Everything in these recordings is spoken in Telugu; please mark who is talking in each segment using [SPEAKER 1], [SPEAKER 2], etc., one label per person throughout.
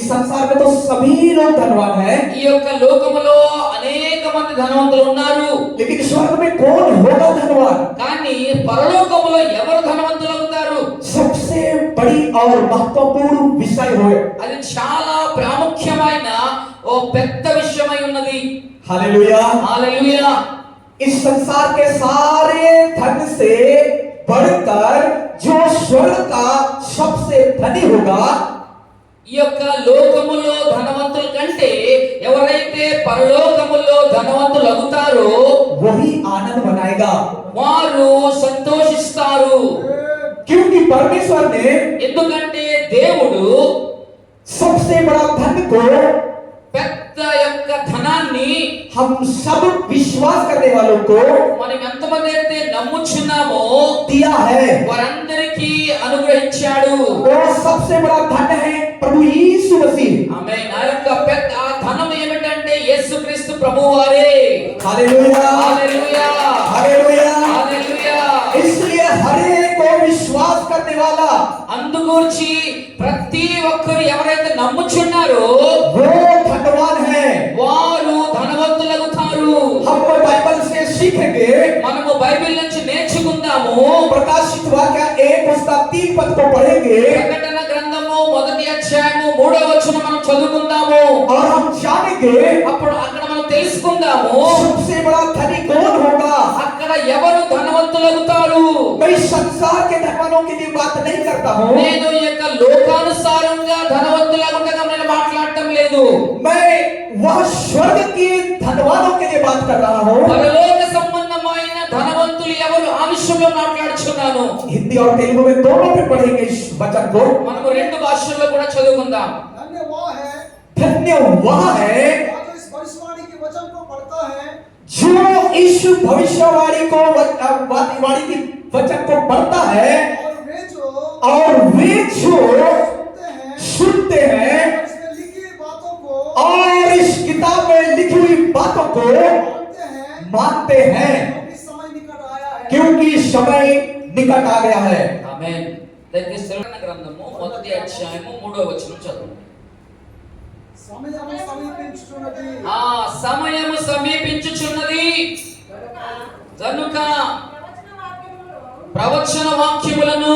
[SPEAKER 1] इस संसार में तो सभी लोग धनवान हैं,
[SPEAKER 2] ఈ యొక్క లోకములో అనేక మంది ధనవంతులు ఉన్నారు.
[SPEAKER 1] लेकिन स्वर्ग में कौन होगा धनवान?
[SPEAKER 2] కానీ పరలోకములో ఎవరు ధనవంతులు అవుతారు?
[SPEAKER 1] सबसे बड़ी और महत्वपूर्ण विषय हो,
[SPEAKER 2] అది చాలా ప్రాముఖ్యమైన ఓ పెద్ద విషయమై ఉన్నది.
[SPEAKER 1] हालेलुया।
[SPEAKER 2] హల్లెలూయా.
[SPEAKER 1] इस संसार के सारे धन से बढ़कर जो स्वर्ग का सबसे धनी होगा,
[SPEAKER 2] ఈ యొక్క లోకములో ధనవంతుల కంటే ఎవరైతే పరలోకములో ధనవంతులు అవుతారో
[SPEAKER 1] वही आनंद मनाएगा,
[SPEAKER 2] వారు సంతోషిస్తారు.
[SPEAKER 1] क्योंकि परमेश्वर ने
[SPEAKER 2] ఎందుకంటే దేవుడు
[SPEAKER 1] सबसे बड़ा धन को
[SPEAKER 2] పెద్ద యొక్క ధనాన్ని
[SPEAKER 1] हम सब विश्वास करने वालों को
[SPEAKER 2] మనం ఎంతమంది అయితే నమ్ముచున్నామో
[SPEAKER 1] दिया है।
[SPEAKER 2] వారందరికీ అనుగ్రహించాడు.
[SPEAKER 1] वो सबसे बड़ा धन है प्रभु यीशु मसीह।
[SPEAKER 2] ఆమేన్. ఆ యొక్క పెద్ద ఆ ధనం ఏమిటంటే యేసుక్రీస్తు ప్రభువారే.
[SPEAKER 1] हालेलुया,
[SPEAKER 2] హల్లెలూయా.
[SPEAKER 1] हालेलुया।
[SPEAKER 2] హల్లెలూయా.
[SPEAKER 1] इसलिए हर एक को विश्वास करने वाला
[SPEAKER 2] అందుగురించి ప్రతి ఒక్కరు ఎవరైతే నమ్ముచున్నారో
[SPEAKER 1] वो धनवान है।
[SPEAKER 2] వారు ధనవంతులవుతారు.
[SPEAKER 1] हम बाइबल से सीखेंगे,
[SPEAKER 2] మనము బైబిల్ నుంచి నేర్చుకుందాము.
[SPEAKER 1] प्रकाशित वाक्य 1 उसका 3 पद को पढ़ेंगे
[SPEAKER 2] ప్రకటన గ్రంథము 1వ అధ్యాయము 3వ వచనం మనం చదువుకుందాము.
[SPEAKER 1] और हम जानेंगे
[SPEAKER 2] అప్పుడు అక్కడ మనం తెలుసుకుందాము
[SPEAKER 1] सबसे बड़ा धनी कौन होगा।
[SPEAKER 2] అక్కడ ఎవరు ధనవంతులవుతారు.
[SPEAKER 1] मैं इस संसार के धनवानों की बात नहीं करता हूँ,
[SPEAKER 2] నేను ఈ యొక్క లోకానుసారంగా ధనవంతులుగా నేను మాట్లాడటం లేదు.
[SPEAKER 1] मैं वह स्वर्ग के धनवानों के लिए बात कर रहा हूँ।
[SPEAKER 2] పరలోక సంబంధమైన ధనవంతులు ఎవరు ఆ విషయంలో మాట్లాడుచున్నాను.
[SPEAKER 1] हिंदी और तेलुगु में दोनों में पढ़ेंगे इस वचन को।
[SPEAKER 2] మనము రెండు భాషల్లో కూడా చదువుకుందాం.
[SPEAKER 1] धन्य वह है
[SPEAKER 3] जो इस भविष्यवाणी के वचन को पढ़ता है,
[SPEAKER 1] जो इस भविष्यवाणी को वाणी की वचन को पढ़ता है
[SPEAKER 3] और वे जो
[SPEAKER 1] और वे जो
[SPEAKER 3] सुनते हैं
[SPEAKER 1] सुनते हैं
[SPEAKER 3] इसमें लिखी बातों को
[SPEAKER 1] और इस किताब में लिखी हुई बातों को मानते हैं,
[SPEAKER 3] क्योंकि समय निकट आया है।
[SPEAKER 1] क्योंकि समय निकट आ गया है।
[SPEAKER 2] ఆమేన్. దయచేసి ప్రకటన గ్రంథము 1వ అధ్యాయము 3వ వచనం చదవండి.
[SPEAKER 3] సమయము సమీపించుచున్నది,
[SPEAKER 2] ఆ సమయము సమీపించుచున్నది గనుక ప్రవచన వాక్యములను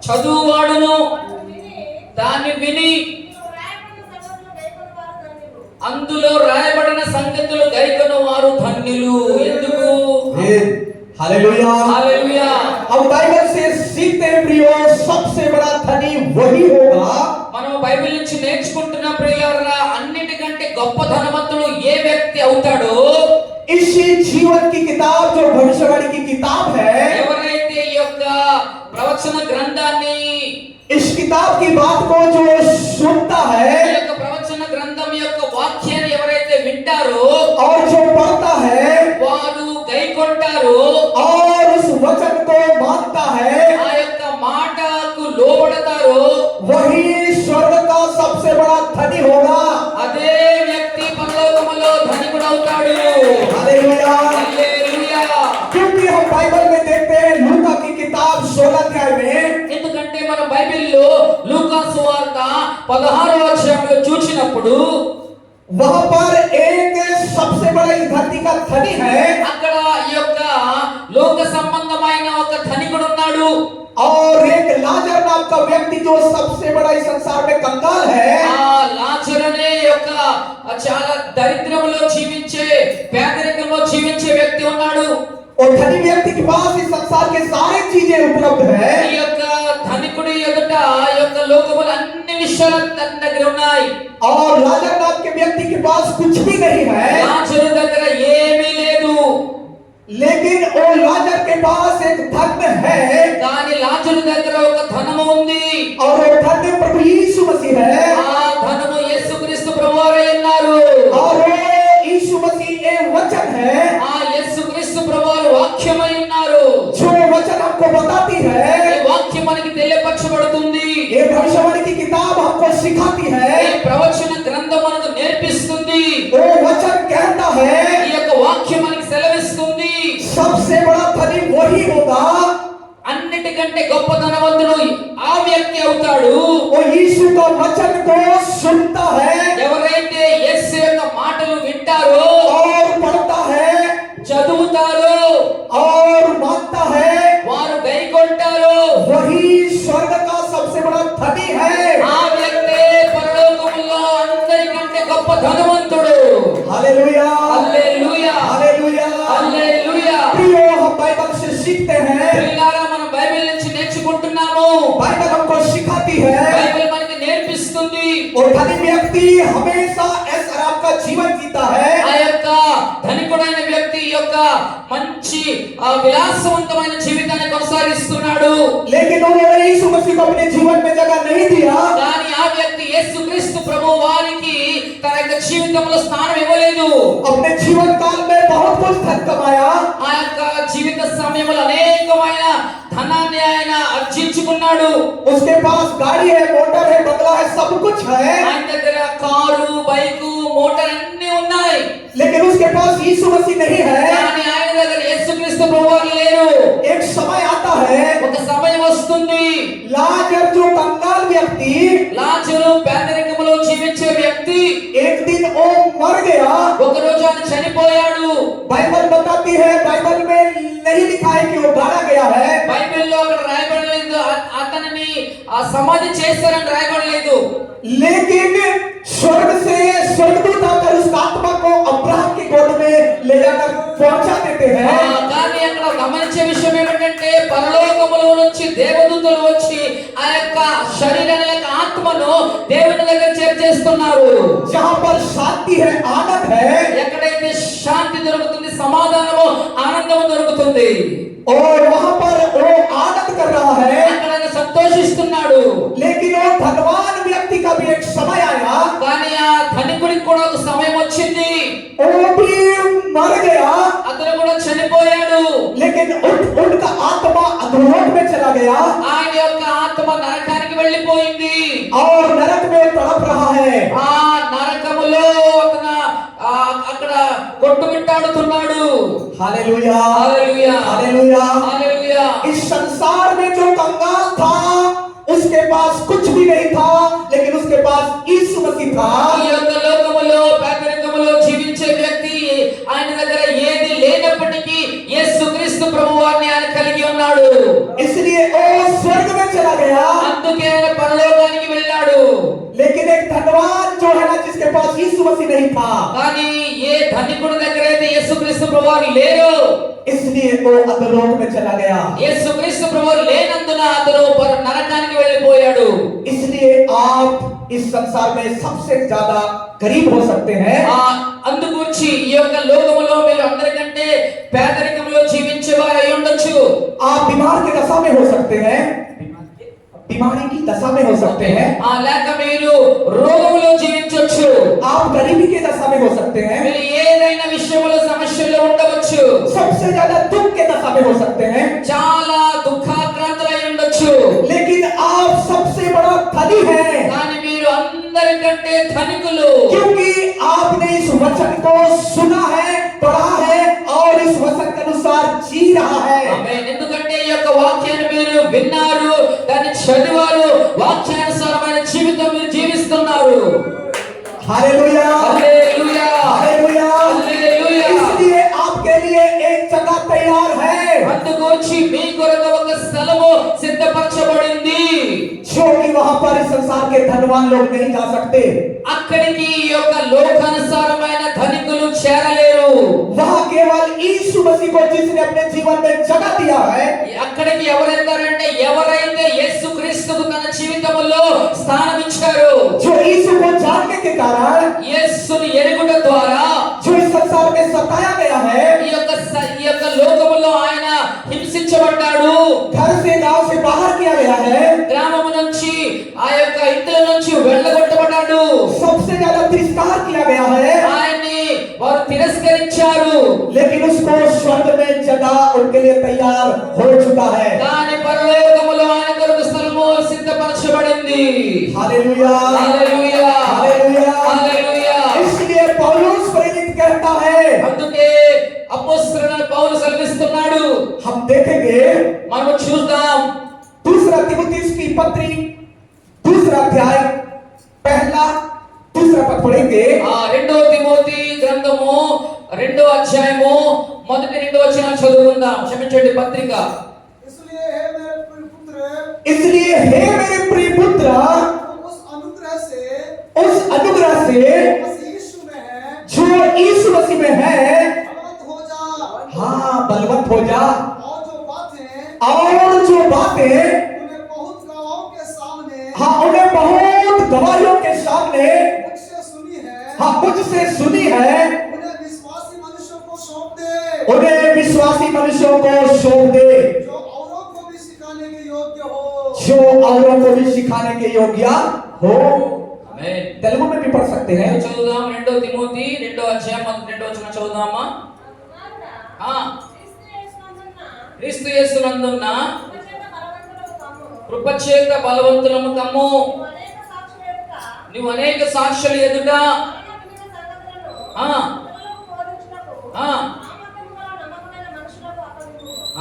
[SPEAKER 2] చదువువాడును దాన్ని విని అందులో రాయబడిన సంగతులు గైకొను వారు ధన్యులు. ఎందుకు?
[SPEAKER 1] हालेलुया।
[SPEAKER 2] హల్లెలూయా.
[SPEAKER 1] अब बाइबल से सीखते हैं प्रियो, सबसे बड़ा धनी वही होगा
[SPEAKER 2] మనం బైబిల్ నుంచి నేర్చుకుంటున్న ప్రియులారా, అన్నిటికంటే గొప్ప ధనవంతుడు ఏ వ్యక్తి అవుతాడో
[SPEAKER 1] इसी जीवन की किताब जो भविष्यवाणी की किताब है,
[SPEAKER 2] ఎవరైతే ఈ యొక్క ప్రవచన గ్రంథాన్ని
[SPEAKER 1] इस किताब की बात को जो सुनता
[SPEAKER 2] ఈ
[SPEAKER 1] है
[SPEAKER 2] యొక్క ప్రవచన గ్రంథం యొక్క వాక్యాన్ని ఎవరైతే వింటారో
[SPEAKER 1] और जो पढ़ता है
[SPEAKER 2] వారు గైకొంటారు,
[SPEAKER 1] और उस वचन को मानता है,
[SPEAKER 2] ఆ యొక్క మాటకు లోబడతారు,
[SPEAKER 1] वही स्वर्ग का सबसे बड़ा धनी होगा।
[SPEAKER 2] అదే వ్యక్తి పరలోకములో ధనికుడు అవుతాడు.
[SPEAKER 1] हालेलुया।
[SPEAKER 2] హల్లెలూయా.
[SPEAKER 1] क्योंकि हम बाइबल में देखते हैं लूका की किताब 16 अध्याय में
[SPEAKER 2] ఎందుకంటే మన బైబిల్లో లూకా సువార్త 16వ అధ్యాయంలో చూసినప్పుడు
[SPEAKER 1] वहां पर एक सबसे बड़ा इस धरती का धनी है
[SPEAKER 2] అక్కడ ఈ యొక్క లోక సంబంధమైన ఒక ధనికుడు ఉన్నాడు.
[SPEAKER 1] और एक लाजर नाम का व्यक्ति जो सबसे बड़ा इस संसार में कंगाल है।
[SPEAKER 2] ఆ లాజరు అనే యొక్క చాలా దరిద్రములో జీవించే పేదరికంలో జీవించే వ్యక్తి ఉన్నాడు.
[SPEAKER 1] और धनी व्यक्ति के पास इस संसार के सारी चीजें उपलब्ध है,
[SPEAKER 2] ఈ యొక్క ధనికుడి ఎదుట ఈ యొక్క లోకముల అన్ని విషయాలు తన దగ్గర ఉన్నాయి.
[SPEAKER 1] और लाजर नाम के व्यक्ति के पास कुछ भी नहीं है,
[SPEAKER 2] లాజరు దగ్గర ఏమీ లేదు.
[SPEAKER 1] लेकिन वो लाजर के पास एक धन है
[SPEAKER 2] కానీ లాజరు దగ్గర ఒక ధనము ఉంది.
[SPEAKER 1] और वो धन प्रभु यीशु मसीह है।
[SPEAKER 2] ఆ ధనము యేసుక్రీస్తు ప్రభువారై ఉన్నారు.
[SPEAKER 1] और वो यीशु मसीह एक वचन है
[SPEAKER 2] ఆ యేసుక్రీస్తు ప్రభువారు వాక్యమై ఉన్నారు.
[SPEAKER 1] जो वचन हमको बताती है,
[SPEAKER 2] ఈ వాక్యం మనకి తెలియపరచబడుతుంది.
[SPEAKER 1] ये भविष्यवाणी की किताब हमको सिखाती है,
[SPEAKER 2] ఈ ప్రవచన గ్రంథం మనకు నేర్పిస్తుంది.
[SPEAKER 1] वो वचन कहता है
[SPEAKER 2] ఈ యొక్క వాక్యం మనకి సెలవిస్తుంది.
[SPEAKER 1] सबसे बड़ा धनी वही होगा,
[SPEAKER 2] అన్నిటికంటే గొప్ప ధనవంతుడు ఆ వ్యక్తి అవుతాడు.
[SPEAKER 1] वो यीशु का वचन को सुनता है
[SPEAKER 2] ఎవరైతే యేసు యొక్క మాటలు వింటారో
[SPEAKER 1] और पढ़ता है
[SPEAKER 2] చదువుతారో
[SPEAKER 1] और मानता है,
[SPEAKER 2] వారు గైకొంటారో
[SPEAKER 1] वही स्वर्ग का सबसे बड़ा धनी है।
[SPEAKER 2] ఆ వ్యక్తే పరలోకములో అందరికంటే గొప్ప ధనవంతుడు।
[SPEAKER 1] हालेलुया,
[SPEAKER 2] హల్లెలూయా
[SPEAKER 1] हालेलुया।
[SPEAKER 2] హల్లెలూయా।
[SPEAKER 1] प्रियो, हम बाइबल से सीखते हैं,
[SPEAKER 2] ప్రియులారా మనం బైబిల్ నుంచి నేర్చుకుంటున్నాము।
[SPEAKER 1] बाइबल हमको सिखाती है
[SPEAKER 2] బైబిల్ మనకి నేర్పిస్తుంది।
[SPEAKER 1] और धनी व्यक्ति हमेशा ऐसा आराम का जीवन जीता है।
[SPEAKER 2] ఆ యొక్క ధనికుడైన వ్యక్తి యొక్క మంచి విలాసవంతమైన జీవితాన్ని కొనసాగిస్తున్నాడు।
[SPEAKER 1] लेकिन उन्होंने यीशु मसीह को अपने जीवन में जगह नहीं दिया।
[SPEAKER 2] కానీ ఆ వ్యక్తి యేసుక్రీస్తు ప్రభువు వారికి తన యొక్క జీవితంలో స్థానం ఇవ్వలేదు।
[SPEAKER 1] अपने जीवन काल में बहुत कुछ धन कमाया,
[SPEAKER 2] ఆ యొక్క జీవిత సమయంలో అనేకమైన ధనాన్ని ఆయన ఆర్జించుకున్నాడు।
[SPEAKER 1] उसके पास गाड़ी है, मोटर है, बंगला है, सब कुछ है,
[SPEAKER 2] ఆయన దగ్గర కారు, బైకు, మోటార్ అన్ని ఉన్నాయి।
[SPEAKER 1] लेकिन उसके पास यीशु मसीह नहीं है।
[SPEAKER 2] కానీ ఆయన దగ్గర యేసుక్రీస్తు ప్రభువు లేరు।
[SPEAKER 1] एक समय आता है,
[SPEAKER 2] ఒక సమయం వస్తుంది,
[SPEAKER 1] लाजर जो कंगाल व्यक्ति,
[SPEAKER 2] లాజరు పేదరికములో జీవించే వ్యక్తి
[SPEAKER 1] एक दिन वो मर गया।
[SPEAKER 2] ఒక రోజు ఆయన చనిపోయాడు।
[SPEAKER 1] बाइबल बताती है, बाइबल में नहीं लिखा है कि वो गाड़ा गया है,
[SPEAKER 2] బైబిల్లో అక్కడ రాయబడలేదు అతనిని సమాధి చేస్తారని రాయబడలేదు।
[SPEAKER 1] लेकिन स्वर्ग से स्वर्गदूत आकर उस आत्मा को अब्राहम की गोद में ले जाकर पहुंचा देते हैं।
[SPEAKER 2] కానీ అక్కడ గమనించే విషయం ఏమిటంటే పరలోకములో నుంచి దేవదూతలు వచ్చి ఆ యొక్క శరీరాన్ని యొక్క ఆత్మను దేవుని దగ్గర చేర్చేస్తున్నారు।
[SPEAKER 1] जहां पर शांति है, आनंद है,
[SPEAKER 2] ఎక్కడైతే శాంతి దొరుకుతుంది, సమాధానము, ఆనందము దొరుకుతుంది,
[SPEAKER 1] और वहां पर वो आनंद कर रहा है।
[SPEAKER 2] అక్కడ ఆయన సంతోషిస్తున్నాడు।
[SPEAKER 1] लेकिन वो धनवान व्यक्ति का भी एक समय आया,
[SPEAKER 2] కానీ ఆ ధనికుడికి కూడా ఒక సమయం వచ్చింది,
[SPEAKER 1] वो भी मर गया,
[SPEAKER 2] అతను కూడా చనిపోయాడు।
[SPEAKER 1] लेकिन उनका आत्मा अधोलोक में चला गया
[SPEAKER 2] ఆయన యొక్క ఆత్మ నరకానికి వెళ్ళిపోయింది।
[SPEAKER 1] और नरक में तड़प रहा है।
[SPEAKER 2] ఆ నరకములో అతను అక్కడ కొట్టుమిట్టాడుతున్నాడు।
[SPEAKER 1] हालेलुया,
[SPEAKER 2] హల్లెలూయా
[SPEAKER 1] हालेलुया।
[SPEAKER 2] హల్లెలూయా।
[SPEAKER 1] इस संसार में जो कंगाल था, उसके पास कुछ भी नहीं था, लेकिन उसके पास यीशु मसीह था।
[SPEAKER 2] ఈ యొక్క లోకములో పేదరికములో జీవించే వ్యక్తి ఆయన దగ్గర ఏది లేనప్పటికీ యేసుక్రీస్తు ప్రభువాన్ని ఆయన కలిగి ఉన్నాడు।
[SPEAKER 1] इसलिए वो स्वर्ग में चला गया।
[SPEAKER 2] అందుకే ఆయన పరలోకానికి వెళ్ళాడు।
[SPEAKER 1] लेकिन एक धनवान जो है ना, जिसके पास यीशु मसीह नहीं था,
[SPEAKER 2] కానీ ఏ ధనికుడి దగ్గర అయితే యేసుక్రీస్తు ప్రభువారు లేరు,
[SPEAKER 1] इसलिए वो अधोलोक में चला गया।
[SPEAKER 2] యేసుక్రీస్తు ప్రభువారు లేనందున అతను నరకానికి వెళ్ళిపోయాడు।
[SPEAKER 1] इसलिए आप इस संसार में सबसे ज्यादा गरीब हो सकते हैं।
[SPEAKER 2] అందుగురించి ఈ యొక్క లోకములో మీరు అందరికంటే పేదరికంలో జీవించేవారు అయి ఉండొచ్చు।
[SPEAKER 1] आप बीमार की दशा में हो सकते हैं, बीमारी की दशा में हो सकते हैं,
[SPEAKER 2] లేక మీరు రోగములో జీవించొచ్చు।
[SPEAKER 1] आप गरीबी की दशा में हो सकते हैं,
[SPEAKER 2] మీరు ఏదైనా విషయంలో సమస్యల్లో ఉండవచ్చు।
[SPEAKER 1] सबसे ज्यादा दुख के दशा में हो सकते हैं,
[SPEAKER 2] చాలా దుఃఖాక్రాంతులై ఉండొచ్చు।
[SPEAKER 1] लेकिन आप सबसे बड़ा धनी हैं,
[SPEAKER 2] కానీ మీరు అందరికంటే ధనికులు।
[SPEAKER 1] क्योंकि आपने इस वचन को सुना है, पढ़ा है और इस वचन के अनुसार जी रहा है।
[SPEAKER 2] ఆమేన్। ఎందుకంటే ఈ యొక్క వాక్యాన్ని మీరు విన్నారు, దాన్ని చదివారు, వాక్యానుసారమైన జీవితం మీరు జీవిస్తున్నారు।
[SPEAKER 1] हालेलुया,
[SPEAKER 2] హల్లెలూయా
[SPEAKER 1] हालेलुया।
[SPEAKER 2] హల్లెలూయా।
[SPEAKER 1] इसलिए आपके लिए एक जगह तैयार है,
[SPEAKER 2] అందుకొచ్చి మీ కొరకు ఒక స్థలము సిద్ధపరచబడింది।
[SPEAKER 1] जो कि वहां पर इस संसार के धनवान लोग नहीं जा सकते।
[SPEAKER 2] అక్కడికి ఈ యొక్క లోకానుసారమైన ధనికులు చేరలేరు।
[SPEAKER 1] वहां केवल यीशु मसीह को जिसने अपने जीवन में जगह दिया है,
[SPEAKER 2] అక్కడికి ఎవరెళ్తారంటే ఎవరైతే యేసుక్రీస్తుకు తన జీవితంలో స్థానం ఇచ్చారో,
[SPEAKER 1] जो यीशु को जानने के कारण,
[SPEAKER 2] యేసుని ఎరుగుట ద్వారా
[SPEAKER 1] जो इस संसार में सताया गया है,
[SPEAKER 2] ఈ యొక్క లోకములో ఆయన హింసించబడ్డాడు।
[SPEAKER 1] घर से गांव से बाहर किया गया है,
[SPEAKER 2] గ్రామము నుంచి ఆ యొక్క ఇంట్లో నుంచి వెళ్ళగొట్టబడ్డాడు।
[SPEAKER 1] सबसे ज्यादा तिरस्कार किया गया है,
[SPEAKER 2] ఆయన్ని వారు తిరస్కరించారు।
[SPEAKER 1] लेकिन उसको स्वर्ग में जगह उनके लिए तैयार हो चुका है।
[SPEAKER 2] కానీ పరలోకములో ఆయన కొరకు స్థలము సిద్ధపరచబడింది।
[SPEAKER 1] हालेलुया,
[SPEAKER 2] హల్లెలూయా
[SPEAKER 1] हालेलुया।
[SPEAKER 2] హల్లెలూయా।
[SPEAKER 1] इसलिए पौलुस प्रेरित कहता है,
[SPEAKER 2] అందుకే అపోస్తలుడైన పౌలు సెలవిస్తున్నాడు।
[SPEAKER 1] हम देखेंगे
[SPEAKER 2] మనం చూద్దాం
[SPEAKER 1] दूसरा तिमुथियुस की पत्री, दूसरा अध्याय, पहला पढ़ेंगे।
[SPEAKER 2] రెండో తిమోతి గ్రంథము 2వ అధ్యాయము మొదటి 2 వచనాలు చదువుకుందాం. క్షమించండి, పత్రిక.
[SPEAKER 3] इसलिए हे मेरे प्रिय पुत्र,
[SPEAKER 1] इसलिए हे मेरे प्रिय पुत्र,
[SPEAKER 3] उस अनुग्रह से
[SPEAKER 1] उस अनुग्रह से
[SPEAKER 3] मसीह यीशु में है,
[SPEAKER 1] जो यीशु मसीह में है,
[SPEAKER 3] बलवंत हो जा,
[SPEAKER 1] हाँ बलवंत हो जा।
[SPEAKER 3] और जो
[SPEAKER 1] और जो
[SPEAKER 3] बातें
[SPEAKER 1] बातें
[SPEAKER 3] उन्हें बहुत गवाहों के सामने
[SPEAKER 1] हाँ उन्हें बहुत गवाहियों के सामने
[SPEAKER 3] मुझसे सुनी है,
[SPEAKER 1] हाँ मुझसे सुनी है,
[SPEAKER 3] उन्हें विश्वासी मनुष्यों को सौंप दे,
[SPEAKER 1] उन्हें विश्वासी मनुष्यों को सौंप दे,
[SPEAKER 3] जो औरों को भी सिखाने के योग्य हो।
[SPEAKER 1] जो औरों को भी सिखाने के योग्य हो।
[SPEAKER 2] ఆమేన్.
[SPEAKER 1] तेलुगु में भी पढ़ सकते हैं।
[SPEAKER 2] చదువుదాం. 2 తిమోతి 2వ అధ్యాయం మొదటి 2 వచనం చదువుదామా? ఆ క్రీస్తు యేసునందున్న కృపచేత బలవంతులము కమ్ము. నువ్వు అనేక సాక్షుల ఎదుట ఆ ఆ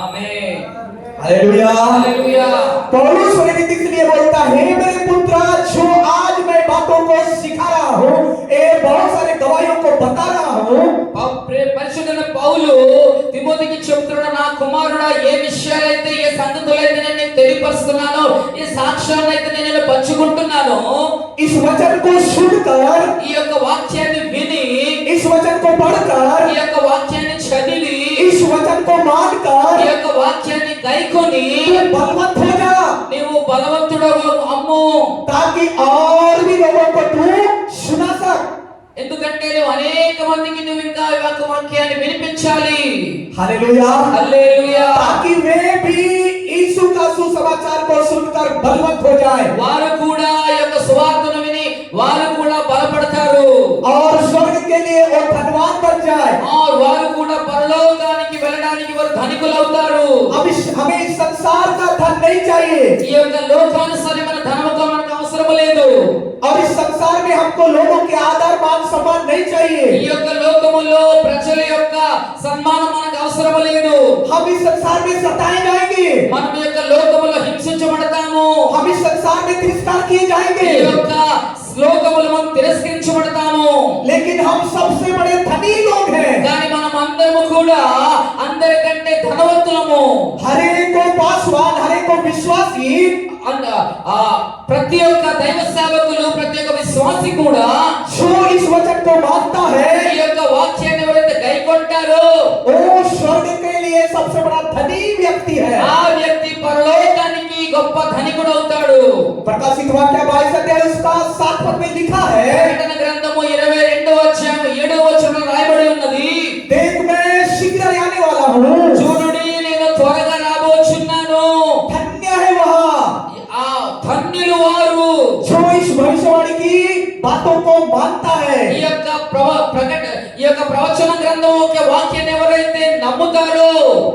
[SPEAKER 2] ఆమేన్.
[SPEAKER 1] हालेलुया।
[SPEAKER 2] హల్లెలూయా.
[SPEAKER 1] पौलुस प्रेरित इसलिए बोलता है, हे मेरे पुत्र, जो आज मैं बातों को सिखा रहा हूँ, ये बहुत सारे गवाहियों को बता रहा हूँ।
[SPEAKER 2] పరిశుద్ధుడైన పౌలు తిమోతికి చెప్తున్నాడు, నా కుమారుడా, ఏ విషయాలైతే ఏ సంగతులైతే నేను నీకు తెలియపరుస్తున్నానో, ఈ సాక్ష్యాలైతే నేను పంచుకుంటున్నానో,
[SPEAKER 1] इस वचन को सुनकर,
[SPEAKER 2] ఈ యొక్క వాక్యాన్ని విని,
[SPEAKER 1] इस वचन को पढ़कर,
[SPEAKER 2] ఈ యొక్క వాక్యాన్ని చదివి,
[SPEAKER 1] इस वचन को
[SPEAKER 2] ఈ
[SPEAKER 1] मानकर
[SPEAKER 2] యొక్క వాక్యాన్ని గైకొని
[SPEAKER 1] तू बलवंत हो जा,
[SPEAKER 2] నీవు బలవంతుడవు అమ్ము.
[SPEAKER 1] ताकि और भी लोगों को तू सुना सक।
[SPEAKER 2] ఎందుకంటే నువ్వు అనేక మందికి నువ్వు ఇంకా ఈ యొక్క వాక్యాన్ని వినిపించాలి.
[SPEAKER 1] हालेलुया।
[SPEAKER 2] హల్లెలూయా.
[SPEAKER 1] ताकि वे भी यीशु का सुसमाचार को सुनकर बलवंत हो जाए
[SPEAKER 2] వారు కూడా ఈ యొక్క సువార్తను విని వారు కూడా బలపడతారు.
[SPEAKER 1] और स्वर्ग के लिए वो धनवान बन जाए।
[SPEAKER 2] వారు కూడా పరలోకానికి వెళ్ళడానికి వారు ధనికులవుతారు.
[SPEAKER 1] हमें इस संसार का धन नहीं चाहिए,
[SPEAKER 2] ఈ యొక్క లోకానుసారమైన ధనముతో మనకు అవసరం లేదు.
[SPEAKER 1] और इस संसार में हमको लोगों के आदर मान सम्मान नहीं
[SPEAKER 2] ఈ
[SPEAKER 1] चाहिए।
[SPEAKER 2] యొక్క లోకములో ప్రజల యొక్క సన్మానం మనకు అవసరం లేదు.
[SPEAKER 1] हम इस संसार में सताए जाएंगे,
[SPEAKER 2] మనం ఈ యొక్క లోకములో హింసించబడతాము.
[SPEAKER 1] हम इस संसार में तिरस्कार किए
[SPEAKER 2] ఈ
[SPEAKER 1] जाएंगे,
[SPEAKER 2] యొక్క లోకములో మనం తిరస్కరించబడతాము.
[SPEAKER 1] लेकिन हम सबसे बड़े धनी लोग हैं।
[SPEAKER 2] కానీ మనం అందరము కూడా అందరికంటే ధనవంతులము.
[SPEAKER 1] हर एक को पासवान, हर एक को विश्वासी,
[SPEAKER 2] ప్రతి ఒక్క దైవ సేవకులు, ప్రతి ఒక్క విశ్వాసి కూడా
[SPEAKER 1] जो इस वचन को मानता
[SPEAKER 2] ఈ
[SPEAKER 1] है,
[SPEAKER 2] యొక్క వాక్యాన్ని ఎవరైతే గైకొంటారో
[SPEAKER 1] वो स्वर्ग के लिए सबसे बड़ा धनी व्यक्ति है।
[SPEAKER 2] ఆ వ్యక్తి పరలోకానికి గొప్ప ధనికుడు అవుతాడు.
[SPEAKER 1] प्रकाशित वाक्य 22 अध्याय उसका 7 पद में लिखा है,
[SPEAKER 2] ప్రకటన గ్రంథము 22వ అధ్యాయం 7వ వచనంలో రాయబడి ఉన్నది,
[SPEAKER 1] देख मैं शीघ्र आने वाला हूँ,
[SPEAKER 2] చూడుడి నేను త్వరగా రాబోచున్నాను.
[SPEAKER 1] धन्य है वह
[SPEAKER 2] ఆ ధన్యులు వారు
[SPEAKER 1] जो इस भविष्यवाणी की बातों को मानता है।
[SPEAKER 2] ఈ యొక్క ఈ యొక్క ప్రవచన గ్రంథం యొక్క వాక్యాన్ని ఎవరైతే నమ్ముతారో,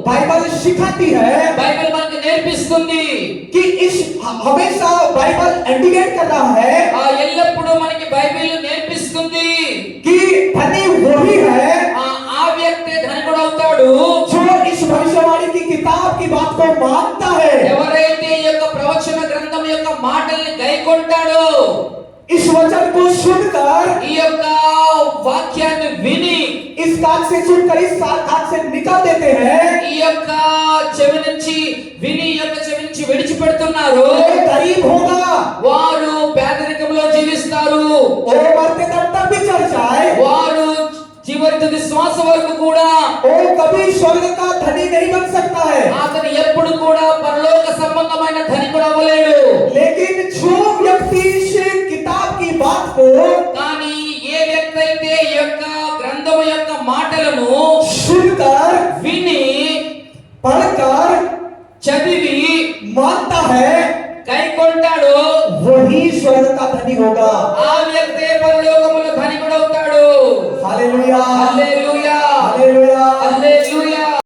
[SPEAKER 1] बाइबल सिखाती है
[SPEAKER 2] బైబిల్ మనకు నేర్పిస్తుంది,
[SPEAKER 1] कि इस हमेशा बाइबल इंडिकेट कर रहा है
[SPEAKER 2] ఎల్లప్పుడూ మనకి బైబిల్ నేర్పిస్తుంది
[SPEAKER 1] कि धनी वही है
[SPEAKER 2] ఆ వ్యక్తి ధనికుడు అవుతాడు
[SPEAKER 1] जो इस भविष्यवाणी की किताब की बात को मानता है।
[SPEAKER 2] ఎవరైతే ఈ యొక్క ప్రవచన గ్రంథం యొక్క మాటల్ని గైకొంటాడో,
[SPEAKER 1] इस वचन को सुनकर,
[SPEAKER 2] ఈ యొక్క వాక్యాన్ని విని
[SPEAKER 1] इस कान से सुनकर इस कान से निकाल देते हैं,
[SPEAKER 2] ఈ యొక్క చెవి నుంచి విని ఈ యొక్క చెవి నుంచి విడిచిపెడుతున్నారు,
[SPEAKER 1] वो गरीब होगा,
[SPEAKER 2] వారు పేదరికంలో జీవిస్తారు.
[SPEAKER 1] वो मरते दम तक भी चढ़ जाए,
[SPEAKER 2] వారు చివరి తుది శ్వాస వరకు కూడా
[SPEAKER 1] वो कभी स्वर्ग का धनी नहीं बन सकता है।
[SPEAKER 2] అతను ఎప్పుడు కూడా పరలోక సంబంధమైన ధనికుడు అవ్వలేడు.
[SPEAKER 1] लेकिन जो व्यक्ति इस किताब की बात को
[SPEAKER 2] కానీ ఏ వ్యక్తి అయితే ఈ యొక్క గ్రంథము యొక్క మాటలను
[SPEAKER 1] सुनकर,
[SPEAKER 2] విని
[SPEAKER 1] पढ़कर,
[SPEAKER 2] చదివి
[SPEAKER 1] मानता है,
[SPEAKER 2] గైకొంటాడో,
[SPEAKER 1] वही स्वर्ग का धनी होगा।
[SPEAKER 2] ఆ వ్యక్తి పరలోకములో ధనికుడు అవుతాడు.
[SPEAKER 1] हालेलुया।